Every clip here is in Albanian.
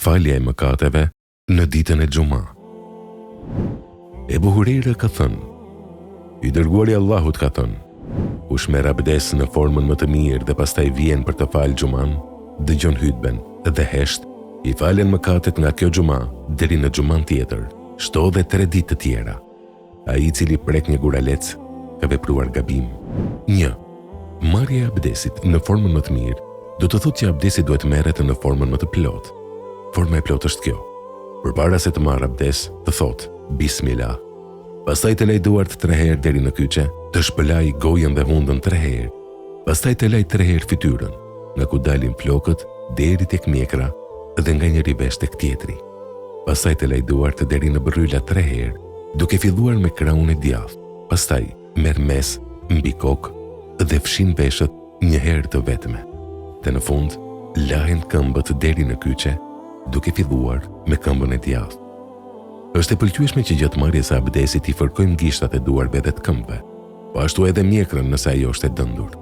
Falja e mëkateve në ditën e Xuma. Ebu Hurejra ka thënë: I dërguari Allahut ka thënë: kush merr abdes në formën më të mirë dhe pastaj vjen për të falë Xuman, dëgjon hutben dhe hesht, i falen mëkatet nga kjo Xuma deri në Xuman tjetër, shto dhe 3 ditë të tjera. Ai i cili prek një guralec ka vepruar gabim. 1. Marrja e abdesit në formën më të mirë do të thotë që abdesi duhet merret në formën më të plotë. Forma e plotë është kjo: përpara se të marrë abdes, të thotë Bismillah. Pastaj të laj duart 3 herë deri në kyçe, të shpëlaj gojën dhe hundën 3 herë. Pastaj të laj 3 herë fytyrën, nga ku dalin flokët deri tek mjekra dhe nga njëri vesh tek tjetri. Pastaj të laj duart deri në bërryla 3 herë, duke filluar me krahun e djathtë. Pastaj merr mes mbi kokë dhe fshin veshët një herë të vetme. Dhe në fund lahen këmbët deri në kyçe, duke filluar me këmbën e djathtë. Është e pëlqyeshme që gjatë marrjes së abdesit i fërkojmë gishtat e duarve dhe të këmbëve, po ashtu edhe mjekrën nëse ajo është e dëndur.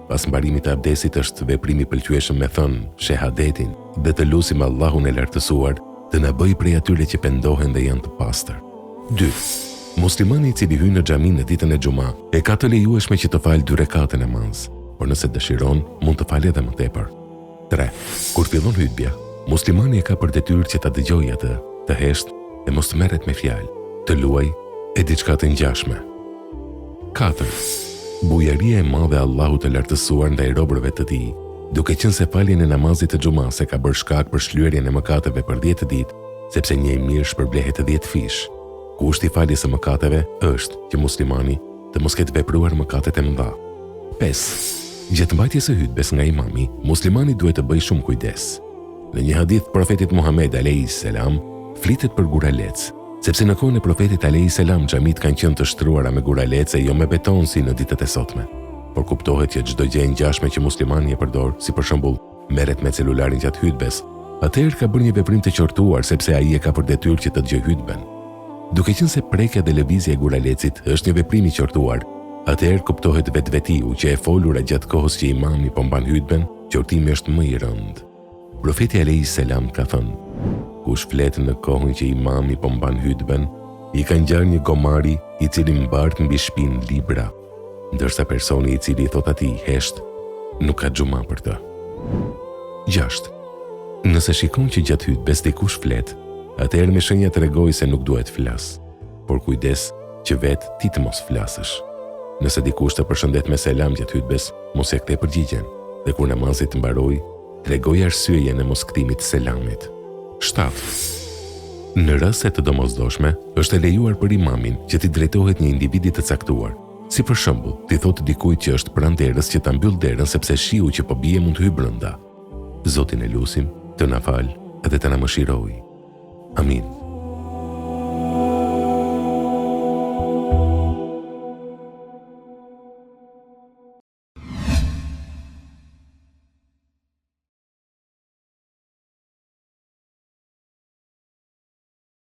Pas mbarimit të abdesit është veprim i pëlqyeshëm me thënë shehadetin dhe të lutim Allahun e lartësuar të na bëjë prej atyre që pendohen dhe janë të pastër. 2. Muslimani i cili hyn në xhami në ditën e Xuma e ka të lejueshme që të falë 2 rekate namaz, por nëse dëshiron mund të falë edhe më tepër. 3. Kur fillon hutbja, muslimani e ka për detyrë që ta dëgjojë atë, të hesht e mos të merret me fjalë, të luaj e diçka të ngjashme. 4. Bujaria e madhe e Allahut të lartësuar ndaj robërve të tij, duke qenë se faljen e namazit të Xumas e ka bërë shkak për shlyerjen e mëkateve për 10 ditë, sepse një i mirë shpërblehet 10 fish. Kushti i faljes së mëkateve është që muslimani të mos ketë vepruar mëkatet e mëdha. 5. Gjatë mbajtjes së hutbes nga imami, muslimani duhet të bëjë shumë kujdes. Në një hadith profetit Muhammed alayhis salam flitet për guralec, sepse në kohën e profetit alayhis salam xhamit kanë qenë të shtruara me guralec e jo me beton si në ditët e sotme. Por kuptohet që çdo gjë e ngjashme që muslimani e përdor, si për shembull merret me celularin gjatë hutbes, atëherë ka bërë një veprim të qortuar sepse ai e ka për detyrë që të dëgjojë hutben. Duke qenë se prekja dhe lëvizja e guralecit është një veprim i qortuar, atëherë kuptohet vetvetiu që e folura gjatë kohës që imami po mban hutben, qortimi është më i rëndë. Profeti alayhis salam ka thënë: kush flet në kohën që imami po mban hutben, i ka ngjarë një gomari i cili mbart mbi shpinë libra, ndërsa personi i cili i thot atij hesht, nuk ka Xuma për të. 6. Nëse shikon që gjatë hutbes dikush flet, atëherë me shenja tregoj se nuk duhet flas, por kujdes që vetë ti të mos flasësh. Nëse dikush të përshëndet me selam gjatë hutbes, mos e kthe përgjigjen, dhe kur namazi të mbaroj, tregoj arsyejen e mos kthimit të selamit. 7. Në raste të domosdoshme, është e lejuar për imamin që t'i drejtohet një individi të caktuar, si për shembull, t'i thotë dikujt që është pranë derës që ta mbyll derën sepse shiu që po bie mund të hyjë brenda. Zotin e lutim të na falë dhe të na mëshirojë. Amin.